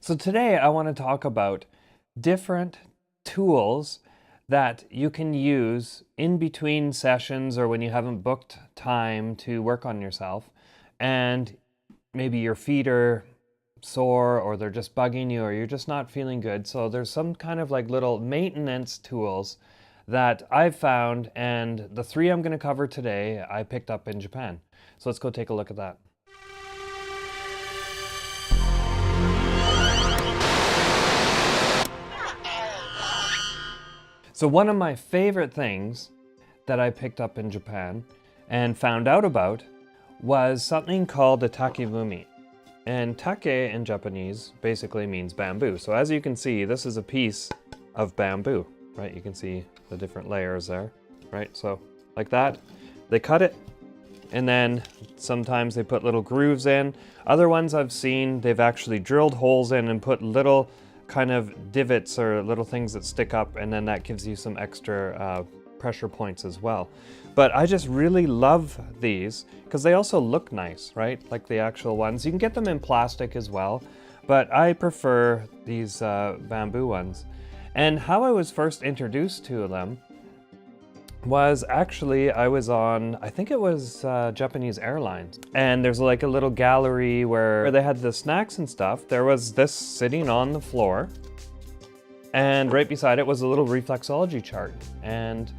So today I want to talk about different tools that you can use in between sessions or when you haven't booked time to work on yourself and maybe your feet are sore or they're just bugging you or you're just not feeling good. So there's some kind of like little maintenance tools that I've found, and the three I'm going to cover today I picked up in Japan. So let's go take a look at that. So one of my favorite things that I picked up in Japan and found out about was something called the Takebumi. And take in Japanese basically means bamboo. So as you can see, this is a piece of bamboo, right? You can see the different layers there, right? So like that, they cut it, and then sometimes they put little grooves in. Other ones I've seen, they've actually drilled holes in and put little kind of divots or little things that stick up, and then that gives you some extra pressure points as well. But I just really love these because they also look nice, right? Like the actual ones. You can get them in plastic as well, but I prefer these bamboo ones. And how I was first introduced to them was actually, I was on, I think it was Japanese Airlines. And there's like a little gallery where they had the snacks and stuff. There was this sitting on the floor, and right beside it was a little reflexology chart. And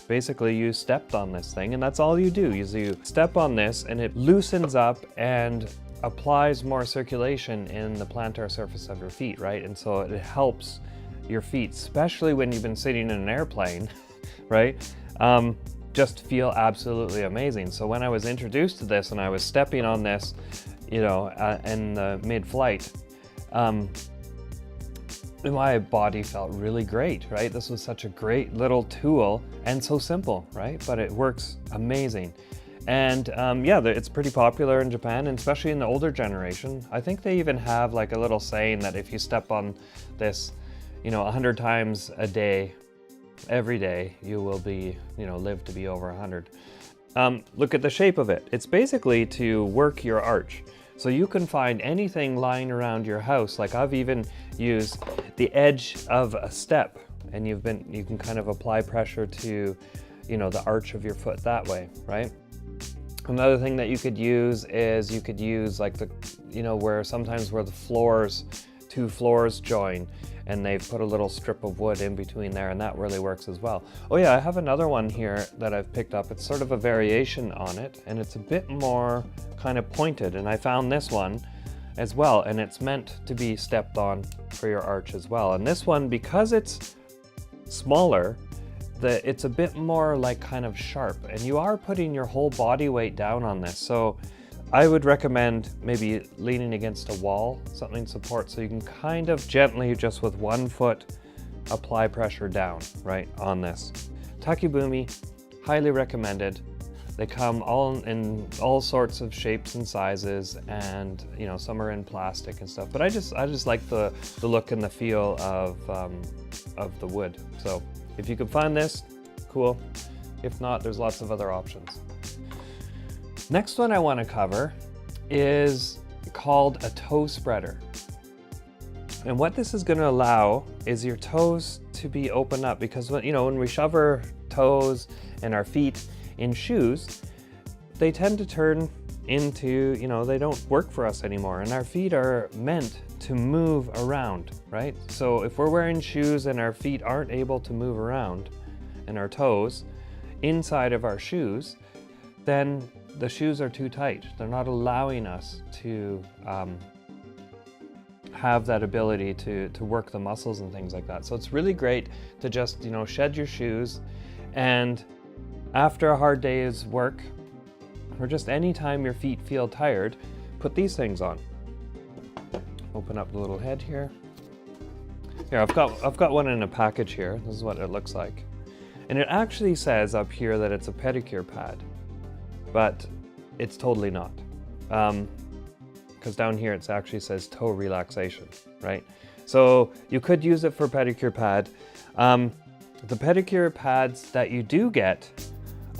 basically you stepped on this thing, and that's all you do, is you step on this and it loosens up and applies more circulation in the plantar surface of your feet, right? And so it helps your feet, especially when you've been sitting in an airplane, right? Just feel absolutely amazing. So when I was introduced to this and I was stepping on this, you know, in the mid-flight, my body felt really great, right? This was such a great little tool and so simple, right? But it works amazing. And yeah, it's pretty popular in Japan, and especially in the older generation. I think they even have like a little saying that if you step on this, you know, 100 times a day, every day, you will be, you know, live to be over 100. Look at the shape of it. It's basically to work your arch. So you can find anything lying around your house. Like I've even used the edge of a step, and you can kind of apply pressure to, you know, the arch of your foot that way, right? Another thing that you could use is you could use like the, you know, where sometimes where the floors, two floors join, and they've put a little strip of wood in between there, and that really works as well. Oh yeah, I have another one here that I've picked up. It's sort of a variation on it, and it's a bit more kind of pointed, and I found this one as well, and it's meant to be stepped on for your arch as well. And this one, because it's smaller, it's a bit more like kind of sharp, and you are putting your whole body weight down on this. So I would recommend maybe leaning against a wall, something support, so you can kind of gently, just with one foot, apply pressure down, right, on this. Takebumi, highly recommended. They come all in all sorts of shapes and sizes, and you know, some are in plastic and stuff. But I just like the look and the feel of the wood. So if you can find this, cool. If not, there's lots of other options. Next one I want to cover is called a toe spreader. And what this is going to allow is your toes to be open up, because when we shove our toes and our feet in shoes, they tend to turn into, they don't work for us anymore, and our feet are meant to move around, right? So if we're wearing shoes and our feet aren't able to move around, and our toes inside of our shoes, then the shoes are too tight. They're not allowing us to have that ability to work the muscles and things like that. So it's really great to just, shed your shoes, and after a hard day's work, or just any time your feet feel tired, put these things on. Open up the little head here. Here, I've got one in a package here. This is what it looks like. And it actually says up here that it's a pedicure pad, but it's totally not. Because down here it actually says toe relaxation, right? So you could use it for pedicure pad. The pedicure pads that you do get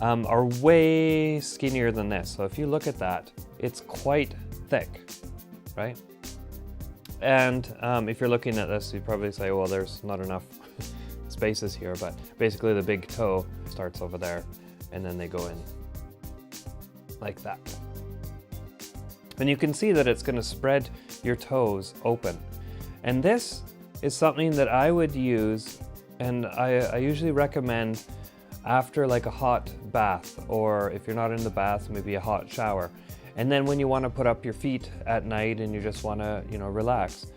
are way skinnier than this. So if you look at that, it's quite thick, right? And if you're looking at this, you'd probably say, well, there's not enough spaces here, but basically the big toe starts over there and then they go in like that. And you can see that it's going to spread your toes open. And this is something that I would use, and I usually recommend after like a hot bath, or if you're not in the bath, maybe a hot shower. And then when you want to put up your feet at night and you just want to, relax,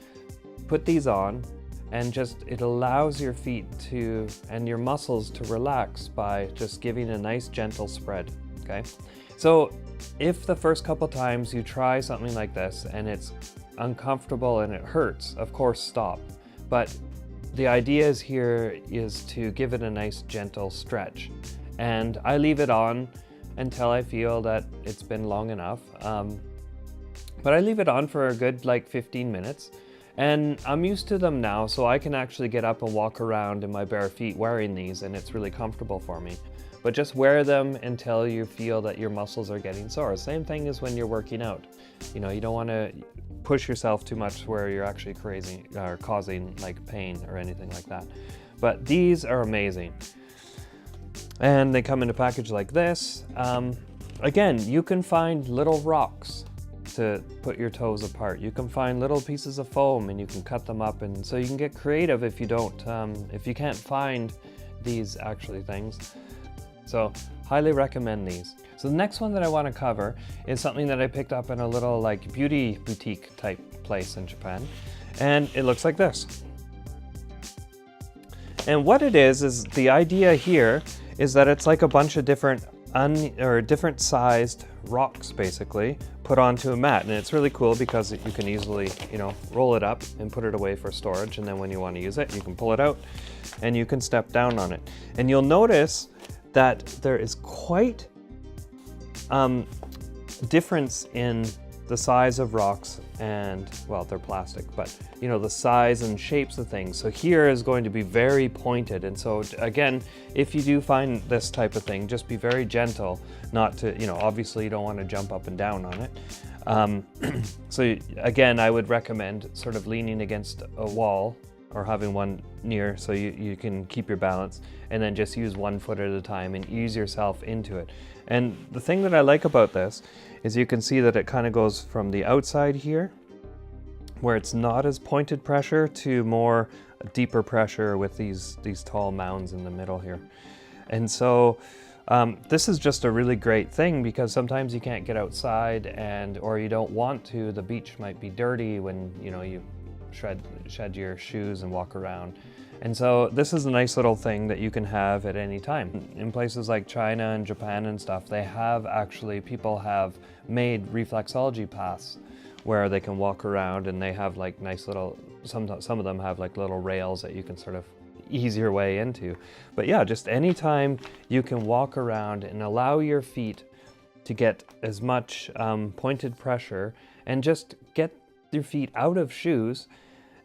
put these on, and just it allows your feet to and your muscles to relax by just giving a nice gentle spread. Okay, so if the first couple times you try something like this and it's uncomfortable and it hurts, of course stop. But the idea is here is to give it a nice gentle stretch, and I leave it on until I feel that it's been long enough. But I leave it on for a good 15 minutes, and I'm used to them now, so I can actually get up and walk around in my bare feet wearing these, and it's really comfortable for me. But just wear them until you feel that your muscles are getting sore. Same thing as when you're working out. You don't want to push yourself too much where you're actually crazy or causing pain or anything like that. But these are amazing. And they come in a package like this. Again, you can find little rocks to put your toes apart. You can find little pieces of foam and you can cut them up, and so you can get creative if you don't, if you can't find these actually things. So highly recommend these. So the next one that I want to cover is something that I picked up in a little beauty boutique type place in Japan, and it looks like this. And what it is the idea here is that it's like a bunch of different different sized rocks basically put onto a mat, and it's really cool because you can easily roll it up and put it away for storage, and then when you want to use it you can pull it out and you can step down on it. And you'll notice that there is quite difference in the size of rocks, and well, they're plastic, but the size and shapes of things. So here is going to be very pointed, and so again, if you do find this type of thing, just be very gentle, not to, obviously you don't want to jump up and down on it. So again, I would recommend sort of leaning against a wall or having one near so you can keep your balance, and then just use one foot at a time and ease yourself into it. And the thing that I like about this is you can see that it kind of goes from the outside here, where it's not as pointed pressure, to more deeper pressure with these tall mounds in the middle here. And so this is just a really great thing because sometimes you can't get outside, or you don't want to. The beach might be dirty when you shed your shoes and walk around. And so this is a nice little thing that you can have at any time. In places like China and Japan and stuff, people have made reflexology paths where they can walk around, and they have nice little, some of them have little rails that you can sort of ease your way into. But yeah, just anytime you can walk around and allow your feet to get as much pointed pressure, and just get your feet out of shoes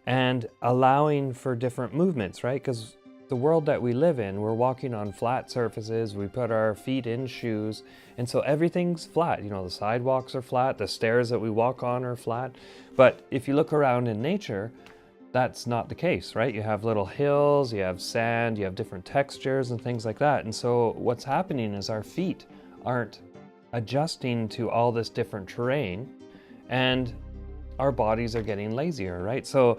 and allowing for different movements, right? Because the world that we live in, we're walking on flat surfaces, we put our feet in shoes, and so everything's flat. The sidewalks are flat, the stairs that we walk on are flat. But if you look around in nature, that's not the case, right? You have little hills, you have sand, you have different textures and things like that. And so what's happening is our feet aren't adjusting to all this different terrain, and our bodies are getting lazier, right? So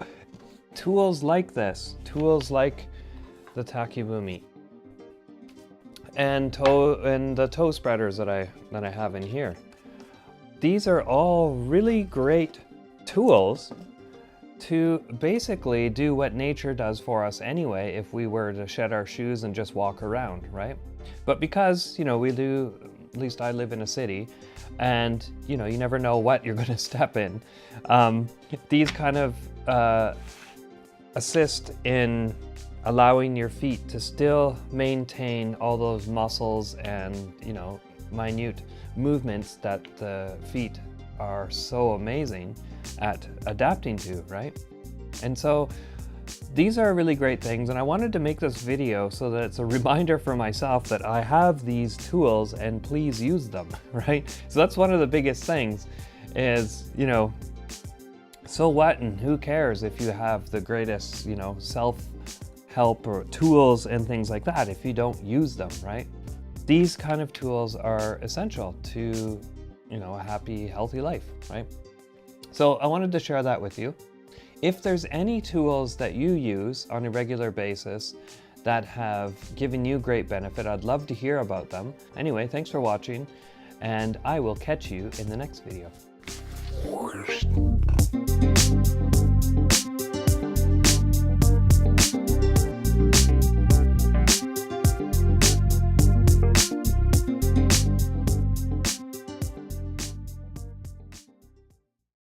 tools like this, tools like the Takebumi and the toe spreaders that I have in here, these are all really great tools to basically do what nature does for us anyway if we were to shed our shoes and just walk around, right? But because we do, at least I live in a city, and you never know what you're going to step in. These kind of assist in allowing your feet to still maintain all those muscles and minute movements that the feet are so amazing at adapting to, right? And so these are really great things, and I wanted to make this video so that it's a reminder for myself that I have these tools and please use them, right? So that's one of the biggest things is, So what, and who cares if you have the greatest, you know, self-help or tools and things like that if you don't use them, right? These kind of tools are essential to, you know, a happy, healthy life, right? So I wanted to share that with you. If there's any tools that you use on a regular basis that have given you great benefit, I'd love to hear about them. Anyway, thanks for watching, and I will catch you in the next video.